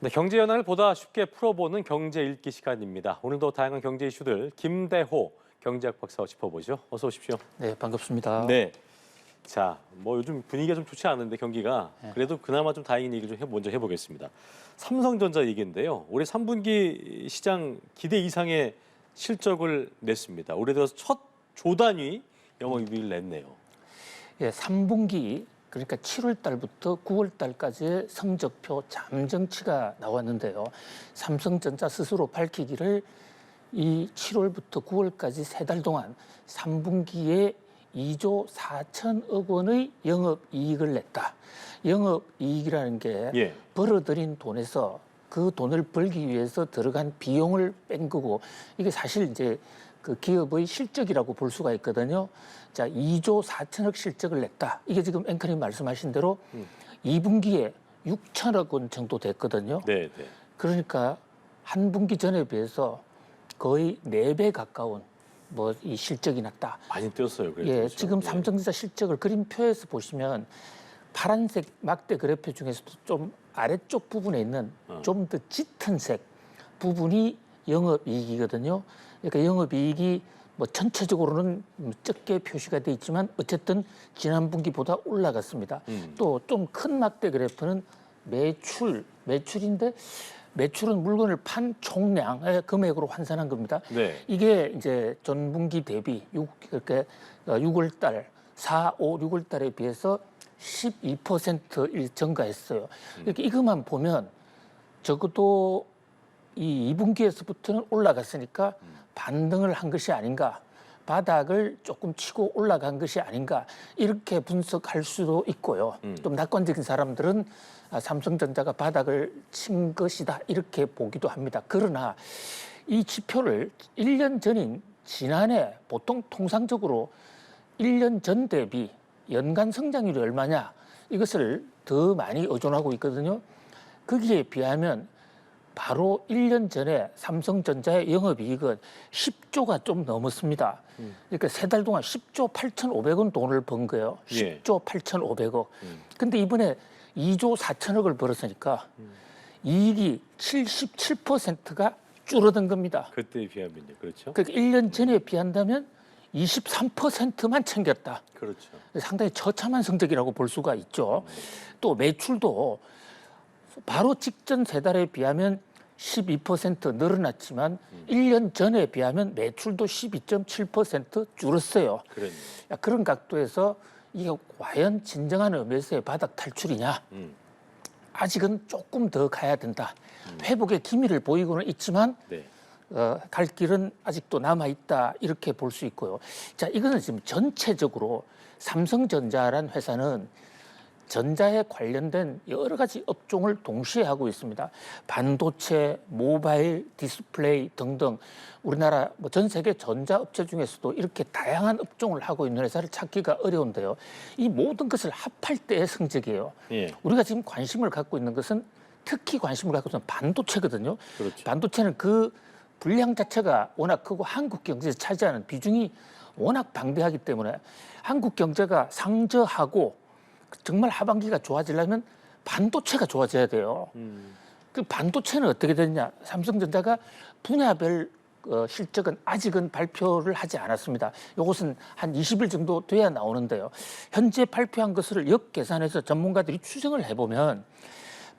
네, 경제 현안을 보다 쉽게 풀어보는 경제 읽기 시간입니다. 오늘도 다양한 경제 이슈들 김대호 경제학 박사와 짚어보죠. 어서 오십시오. 네, 반갑습니다. 네. 자, 요즘 분위기가 좀 좋지 않은데 경기가 그래도 그나마 좀 다행인 얘기 좀 먼저 해보겠습니다. 삼성전자 얘기인데요. 올해 3분기 시장 기대 이상의 실적을 냈습니다. 올해 들어서 첫 조단위 영업이익을 냈네요. 예, 3분기 그러니까 7월 달부터 9월 달까지의 성적표 잠정치가 나왔는데요. 삼성전자 스스로 밝히기를 이 7월부터 9월까지 세 달 동안 3분기에 2조 4천억 원의 영업이익을 냈다. 영업이익이라는 게 벌어들인 돈에서 그 돈을 벌기 위해서 들어간 비용을 뺀 거고, 이게 사실 이제 그 기업의 실적이라고 볼 수가 있거든요. 자, 2조 4천억 실적을 냈다. 이게 지금 앵커님 말씀하신 대로 2분기에 6천억 원 정도 됐거든요. 네, 네. 그러니까 한 분기 전에 비해서 거의 4배 가까운 이 실적이 났다. 많이 뛰었어요. 그래도 예, 그렇죠. 지금 삼성전자 실적을 그림표에서 보시면 파란색 막대 그래프 중에서도 좀 아래쪽 부분에 있는 좀 더 짙은 색 부분이 영업이익이거든요. 그러니까 영업이익이 전체적으로는 적게 표시가 돼 있지만 어쨌든 지난 분기보다 올라갔습니다. 또 좀 큰 막대 그래프는 매출인데 매출은 물건을 판 총량의 금액으로 환산한 겁니다. 네. 이게 이제 전분기 대비 6월 달, 4, 5, 6월 달에 비해서 12% 증가했어요. 이렇게 이것만 보면 적어도 이 2분기에서부터는 올라갔으니까 반등을 한 것이 아닌가, 바닥을 조금 치고 올라간 것이 아닌가, 이렇게 분석할 수도 있고요. 좀 낙관적인 사람들은 삼성전자가 바닥을 친 것이다, 이렇게 보기도 합니다. 그러나 이 지표를 1년 전인 지난해 보통 통상적으로 1년 전 대비 연간 성장률이 얼마냐, 이것을 더 많이 의존하고 있거든요. 거기에 비하면 바로 1년 전에 삼성전자의 영업이익은 10조가 좀 넘었습니다. 그러니까 세 달 동안 10조 8,500원 돈을 번 거예요. 10조 8,500억. 근데 이번에 2조 4천억을 벌었으니까 이익이 77%가 줄어든 겁니다. 그때에 비하면요. 그렇죠. 그러니까 1년 전에 비한다면 23%만 챙겼다. 그렇죠. 상당히 처참한 성적이라고 볼 수가 있죠. 또 매출도 바로 직전 세 달에 비하면 12% 늘어났지만 1년 전에 비하면 매출도 12.7% 줄었어요. 그러네요. 그런 각도에서 이게 과연 진정한 의미에서의 바닥 탈출이냐? 아직은 조금 더 가야 된다. 회복의 기미를 보이고는 있지만 네. 갈 길은 아직도 남아있다, 이렇게 볼 수 있고요. 자, 이거는 지금 전체적으로 삼성전자란 회사는 전자에 관련된 여러 가지 업종을 동시에 하고 있습니다. 반도체, 모바일, 디스플레이 등등 우리나라 전 세계 전자업체 중에서도 이렇게 다양한 업종을 하고 있는 회사를 찾기가 어려운데요. 이 모든 것을 합할 때의 성적이에요. 우리가 지금 관심을 갖고 있는 것은, 특히 관심을 갖고 있는 반도체거든요. 그렇죠. 반도체는 그 분량 자체가 워낙 크고 한국 경제에서 차지하는 비중이 워낙 방대하기 때문에 한국 경제가 상저하고 정말 하반기가 좋아지려면 반도체가 좋아져야 돼요. 그 반도체는 어떻게 됐냐? 삼성전자가 분야별 실적은 아직은 발표를 하지 않았습니다. 이것은 한 20일 정도 돼야 나오는데요. 현재 발표한 것을 역계산해서 전문가들이 추정을 해보면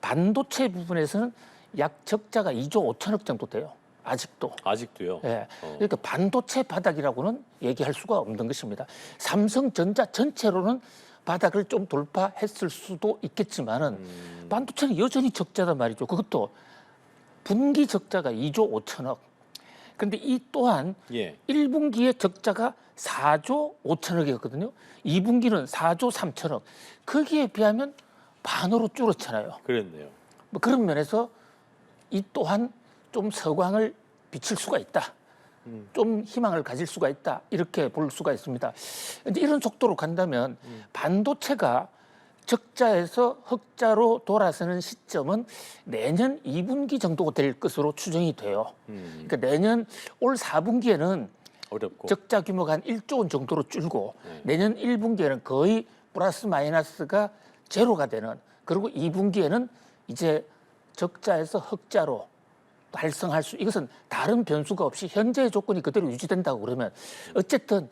반도체 부분에서는 약 적자가 2조 5천억 정도 돼요. 아직도요? 예. 그러니까 반도체 바닥이라고는 얘기할 수가 없는 것입니다. 삼성전자 전체로는 바닥을 좀 돌파했을 수도 있겠지만은 반도체는 여전히 적자단 말이죠. 그것도 분기 적자가 2조 5천억. 그런데 이 또한 1분기의 적자가 4조 5천억이었거든요. 2분기는 4조 3천억. 거기에 비하면 반으로 줄었잖아요. 그랬네요. 그런 면에서 이 또한 좀 서광을 비칠 수가 있다. 좀 희망을 가질 수가 있다, 이렇게 볼 수가 있습니다. 이제 이런 속도로 간다면 반도체가 적자에서 흑자로 돌아서는 시점은 내년 2분기 정도가 될 것으로 추정이 돼요. 그러니까 내년 올 4분기에는 어렵고 적자 규모가 한 1조 원 정도로 줄고 내년 1분기에는 거의 플러스 마이너스가 제로가 되는, 그리고 2분기에는 이제 적자에서 흑자로 달성할 수, 이것은 다른 변수가 없이 현재의 조건이 그대로 유지된다고 그러면 어쨌든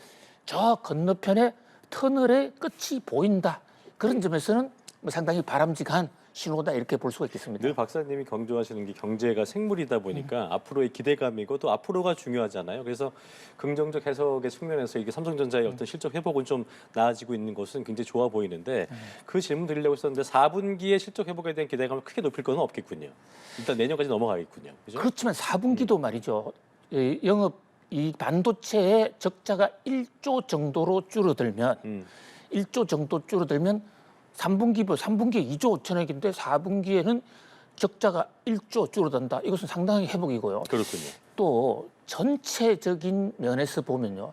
저 건너편에 터널의 끝이 보인다. 그런 점에서는 뭐 상당히 바람직한 신호다 이렇게 볼 수가 있겠습니다. 늘 박사님이 강조하시는 게 경제가 생물이다 보니까 앞으로의 기대감이고 또 앞으로가 중요하잖아요. 그래서 긍정적 해석의 측면에서 이게 삼성전자의 어떤 실적 회복은 좀 나아지고 있는 것은 굉장히 좋아 보이는데 그 질문 드리려고 했었는데 4분기의 실적 회복에 대한 기대감을 크게 높일 건 없겠군요. 일단 내년까지 넘어가겠군요. 그죠? 그렇지만 4분기도 말이죠. 영업 이 반도체의 적자가 1조 정도로 줄어들면 1조 정도 줄어들면 3분기에 2조 5천억인데 4분기에는 적자가 1조 줄어든다. 이것은 상당히 회복이고요. 그렇군요. 또 전체적인 면에서 보면요.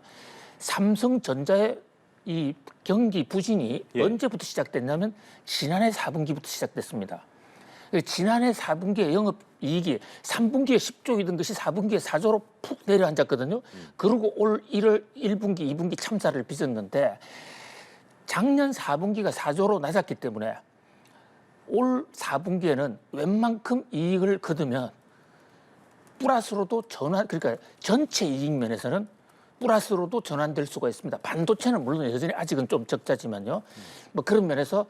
삼성전자의 이 경기 부진이 예. 언제부터 시작됐냐면 지난해 4분기부터 시작됐습니다. 지난해 4분기에 영업이익이 3분기에 10조이던 것이 4분기에 4조로 푹 내려앉았거든요. 그리고 올 1분기, 2분기 참사를 빚었는데 작년 4분기가 4조로 낮았기 때문에 올 4분기에는 웬만큼 이익을 거두면 플러스로도 그러니까 전체 이익 면에서는 플러스로도 전환될 수가 있습니다. 반도체는 물론 여전히 아직은 좀 적자지만요. 뭐 그런 면에서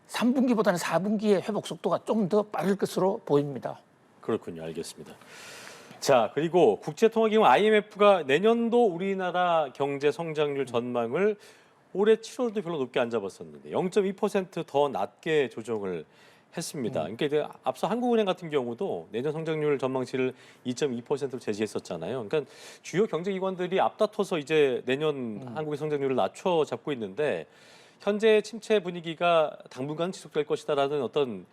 3분기보다는 4분기의 회복 속도가 좀 더 빠를 것으로 보입니다. 그렇군요. 알겠습니다. 자, 그리고 국제통화기금 IMF가 내년도 우리나라 경제 성장률 전망을 올해 7월도 별로 높게 안 잡았었는데 0.2%더 낮게 조정을 했습니다. 그러니까 이제 앞서 한국은행 같은 경우도 내년 성장률 전망치를 2.2%로 제시했었잖아요. 그러니까 주요 경제기관들이 앞다퉈서 이제 내년 한국의 성장률을 낮춰 잡고 있는데 현재 침체 분위기가 당분간 지속될 것이다라는 어떤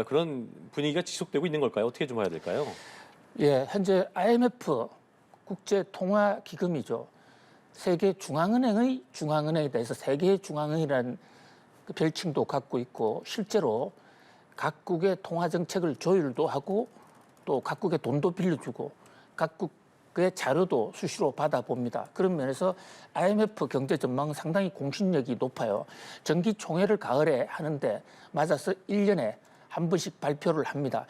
그런 분위기가 지속되고 있는 걸까요? 어떻게 좀 봐야 될까요? 예, 현재 IMF 국제통화기금이죠. 세계 중앙은행의 중앙은행에 대해서 세계 중앙은행이라는 그 별칭도 갖고 있고 실제로 각국의 통화 정책을 조율도 하고 또 각국의 돈도 빌려주고 각국의 자료도 수시로 받아봅니다. 그런 면에서 IMF 경제 전망은 상당히 공신력이 높아요. 정기 총회를 가을에 하는데 맞아서 1년에 한 번씩 발표를 합니다.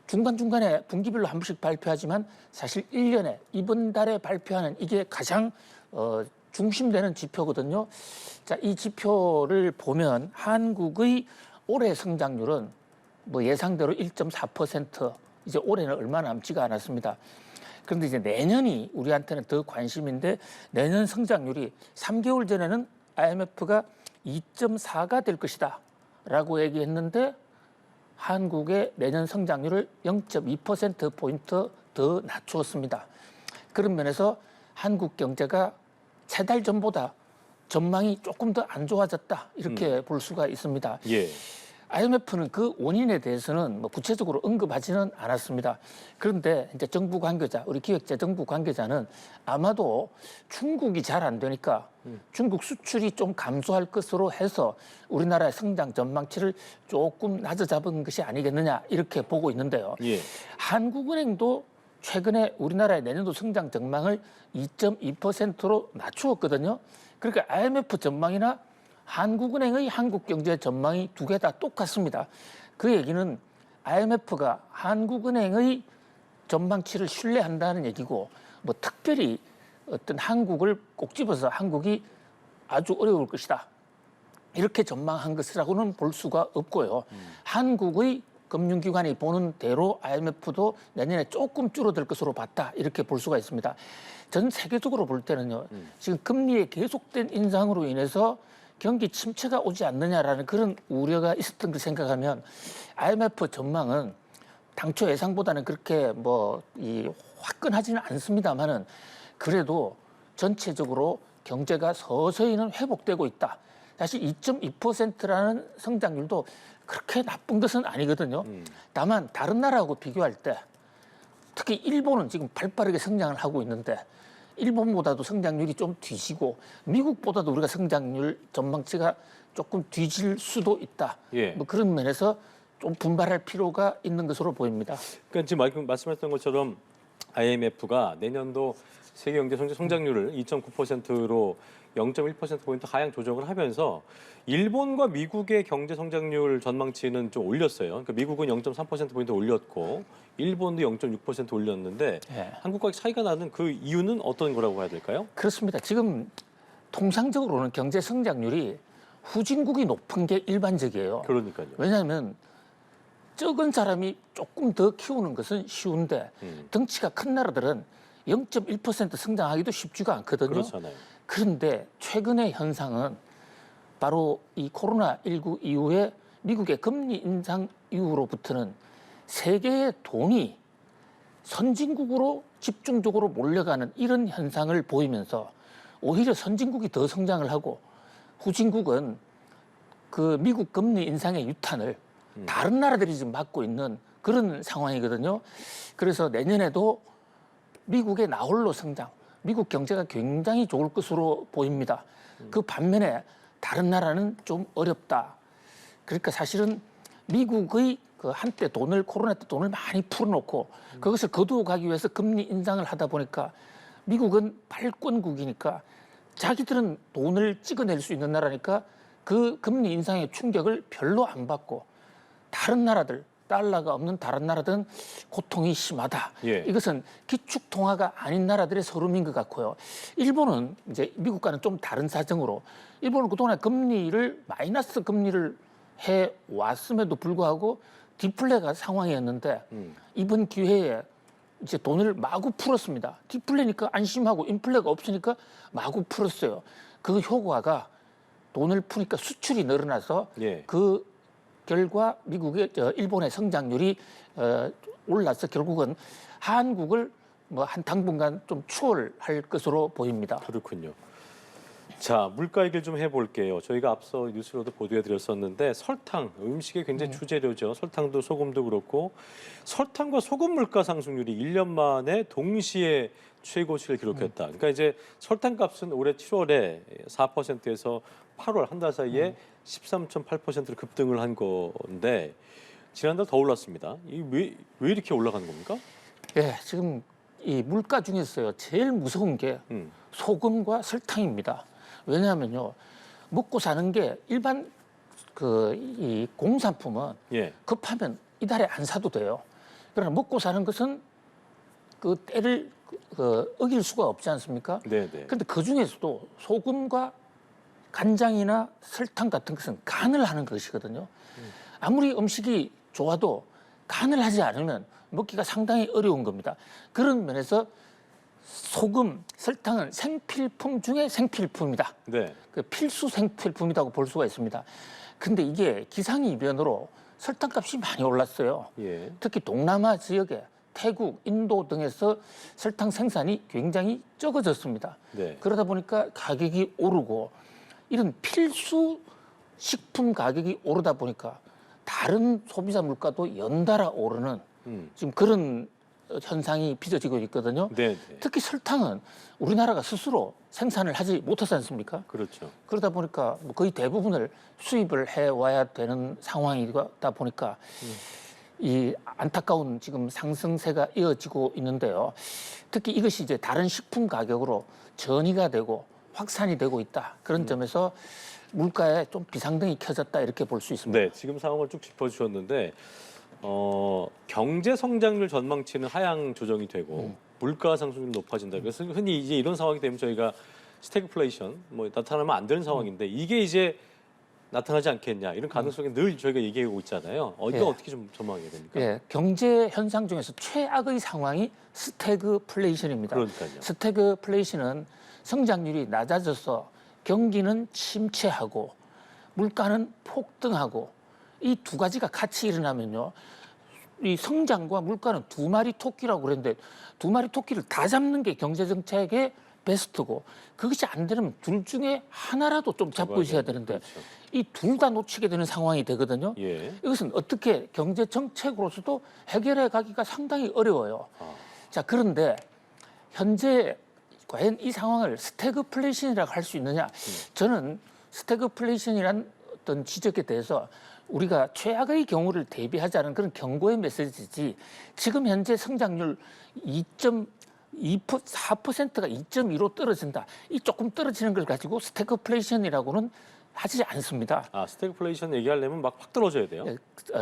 중간중간에 분기별로 한 번씩 발표하지만 사실 1년에 이번 달에 발표하는 이게 가장 중심되는 지표거든요. 자, 이 지표를 보면 한국의 올해 성장률은 뭐 예상대로 1.4%, 이제 올해는 얼마 남지가 않았습니다. 그런데 이제 내년이 우리한테는 더 관심인데 내년 성장률이 3개월 전에는 IMF가 2.4가 될 것이다 라고 얘기했는데 한국의 내년 성장률을 0.2%포인트 더 낮추었습니다. 그런 면에서 한국 경제가 3달 전보다 전망이 조금 더 안 좋아졌다 이렇게 볼 수가 있습니다. 예. IMF는 그 원인에 대해서는 뭐 구체적으로 언급하지는 않았습니다. 그런데 이제 정부 관계자, 우리 기획재정부 관계자는 아마도 중국이 잘 안 되니까 중국 수출이 좀 감소할 것으로 해서 우리나라의 성장 전망치를 조금 낮아 잡은 것이 아니겠느냐 이렇게 보고 있는데요. 예. 한국은행도 최근에 우리나라의 내년도 성장 전망을 2.2%로 낮추었거든요. 그러니까 IMF 전망이나 한국은행의 한국 경제 전망이 두 개 다 똑같습니다. 그 얘기는 IMF가 한국은행의 전망치를 신뢰한다는 얘기고 뭐 특별히 어떤 한국을 꼭 집어서 한국이 아주 어려울 것이다. 이렇게 전망한 것이라고는 볼 수가 없고요. 한국의 금융기관이 보는 대로 IMF도 내년에 조금 줄어들 것으로 봤다. 이렇게 볼 수가 있습니다. 전 세계적으로 볼 때는요. 지금 금리의 계속된 인상으로 인해서 경기 침체가 오지 않느냐라는 그런 우려가 있었던 걸 생각하면 IMF 전망은 당초 예상보다는 그렇게 화끈하지는 않습니다만은 그래도 전체적으로 경제가 서서히는 회복되고 있다. 사실 2.2%라는 성장률도 그렇게 나쁜 것은 아니거든요. 다만 다른 나라하고 비교할 때 특히 일본은 지금 발빠르게 성장을 하고 있는데 일본보다도 성장률이 좀 뒤지고 미국보다도 우리가 성장률 전망치가 조금 뒤질 수도 있다. 예. 뭐 그런 면에서 좀 분발할 필요가 있는 것으로 보입니다. 그러니까 지금 말씀하셨던 것처럼 IMF가 내년도 세계 경제 성장률을 2.9%로 0.1%포인트 하향 조정을 하면서 일본과 미국의 경제 성장률 전망치는 좀 올렸어요. 그러니까 미국은 0.3%포인트 올렸고 일본도 0.6% 올렸는데 예. 한국과 차이가 나는 그 이유는 어떤 거라고 해야 될까요? 그렇습니다. 지금 통상적으로는 경제 성장률이 후진국이 높은 게 일반적이에요. 그러니까요. 왜냐하면 적은 사람이 조금 더 키우는 것은 쉬운데 덩치가 큰 나라들은 0.1% 성장하기도 쉽지가 않거든요. 그렇잖아요. 그런데 최근의 현상은 바로 이 코로나19 이후에 미국의 금리 인상 이후로부터는 세계의 돈이 선진국으로 집중적으로 몰려가는 이런 현상을 보이면서 오히려 선진국이 더 성장을 하고 후진국은 그 미국 금리 인상의 유탄을 다른 나라들이 지금 맡고 있는 그런 상황이거든요. 그래서 내년에도 미국의 나홀로 성장, 미국 경제가 굉장히 좋을 것으로 보입니다. 그 반면에 다른 나라는 좀 어렵다. 그러니까 사실은 미국의 그 한때 돈을 코로나 때 돈을 많이 풀어놓고 그것을 거두어 가기 위해서 금리 인상을 하다 보니까 미국은 발권국이니까 자기들은 돈을 찍어낼 수 있는 나라니까 그 금리 인상의 충격을 별로 안 받고 다른 나라들, 달러가 없는 다른 나라들은 고통이 심하다. 예. 이것은 기축 통화가 아닌 나라들의 서름인 것 같고요. 일본은 이제 미국과는 좀 다른 사정으로 일본은 그동안 금리를 마이너스 금리를 해 왔음에도 불구하고 디플레가 상황이었는데 이번 기회에 이제 돈을 마구 풀었습니다. 디플레니까 안심하고 인플레가 없으니까 마구 풀었어요. 그 효과가 돈을 푸니까 수출이 늘어나서 예. 그 결과 미국의 일본의 성장률이 올라서 결국은 한국을 뭐 한 당분간 좀 추월할 것으로 보입니다. 그렇군요. 자, 물가 얘기를 좀 해볼게요. 저희가 앞서 뉴스로도 보도해드렸었는데 설탕, 음식의 굉장히 주재료죠. 설탕도 소금도 그렇고 설탕과 소금 물가 상승률이 1년 만에 동시에 최고치를 기록했다. 그러니까 이제 설탕값은 올해 7월에 4%에서 8월 한 달 사이에 13.8%를 급등을 한 건데 지난달 더 올랐습니다. 왜 이렇게 올라가는 겁니까? 예, 지금 이 물가 중에서요 제일 무서운 게 소금과 설탕입니다. 왜냐하면요 먹고 사는 게 일반 그 이 공산품은 예. 급하면 이달에 안 사도 돼요. 그러나 먹고 사는 것은 그 때를 어길 수가 없지 않습니까? 네, 네. 그런데 그 중에서도 소금과 간장이나 설탕 같은 것은 간을 하는 것이거든요. 아무리 음식이 좋아도 간을 하지 않으면 먹기가 상당히 어려운 겁니다. 그런 면에서 소금, 설탕은 생필품 중에 생필품이다. 네. 그 필수 생필품이라고 볼 수가 있습니다. 근데 이게 기상이변으로 설탕값이 많이 올랐어요. 예. 특히 동남아 지역에 태국, 인도 등에서 설탕 생산이 굉장히 적어졌습니다. 네. 그러다 보니까 가격이 오르고 이런 필수 식품 가격이 오르다 보니까 다른 소비자 물가도 연달아 오르는 지금 그런 현상이 빚어지고 있거든요. 네, 네. 특히 설탕은 우리나라가 스스로 생산을 하지 못하지 않습니까? 그렇죠. 그러다 보니까 뭐 거의 대부분을 수입을 해와야 되는 상황이다 보니까 이 안타까운 지금 상승세가 이어지고 있는데요. 특히 이것이 이제 다른 식품 가격으로 전이가 되고 확산이 되고 있다. 그런 점에서 물가에 좀 비상등이 켜졌다 이렇게 볼 수 있습니다. 네, 지금 상황을 쭉 짚어주셨는데 경제 성장률 전망치는 하향 조정이 되고 물가 상승률이 높아진다. 그래서 흔히 이제 이런 상황이 되면 저희가 스태그플레이션 뭐 나타나면 안 되는 상황인데 이게 이제 나타나지 않겠냐 이런 가능성이 늘 저희가 얘기하고 있잖아요. 이거 예. 어떻게 좀 전망해야 됩니까? 예, 경제 현상 중에서 최악의 상황이 스태그플레이션입니다. 그러니까요. 스태그플레이션은 성장률이 낮아져서 경기는 침체하고 물가는 폭등하고 이 두 가지가 같이 일어나면요. 이 성장과 물가는 두 마리 토끼라고 그랬는데 두 마리 토끼를 다 잡는 게 경제정책의 베스트고 그것이 안 되면 둘 중에 하나라도 좀 잡고 있어야 되는데 그렇죠. 이 둘 다 놓치게 되는 상황이 되거든요. 예. 이것은 어떻게 경제정책으로서도 해결해 가기가 상당히 어려워요. 자, 그런데 현재 과연 이 상황을 스태그플레이션이라고 할 수 있느냐? 저는 스태그플레이션이란 어떤 지적에 대해서 우리가 최악의 경우를 대비하자는 그런 경고의 메시지지 지금 현재 성장률 4%가 2.2로 떨어진다. 이 조금 떨어지는 걸 가지고 스태그플레이션이라고는 하지 않습니다. 아, 스태그플레이션 얘기하려면 막 확 떨어져야 돼요?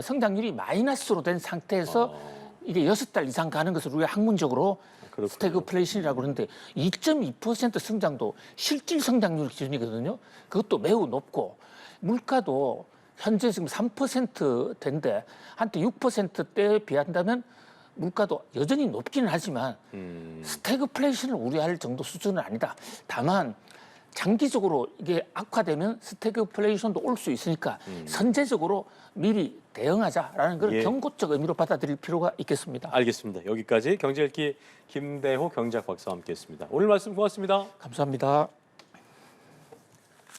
성장률이 마이너스로 된 상태에서 이게 6달 이상 가는 것을 우리가 학문적으로 그렇군요. 스태그플레이션이라고 그러는데 2.2% 성장도 실질 성장률 기준이거든요. 그것도 매우 높고 물가도 현재 지금 3%대인데 한때 6%대에 비한다면 물가도 여전히 높기는 하지만 스태그플레이션을 우려할 정도 수준은 아니다. 다만 장기적으로 이게 악화되면 스태그플레이션도 올 수 있으니까 선제적으로 미리 대응하자라는 걸 예. 경고적 의미로 받아들일 필요가 있겠습니다. 알겠습니다. 여기까지 경제 읽기 김대호 경제학 박사와 함께했습니다. 오늘 말씀 고맙습니다. 감사합니다.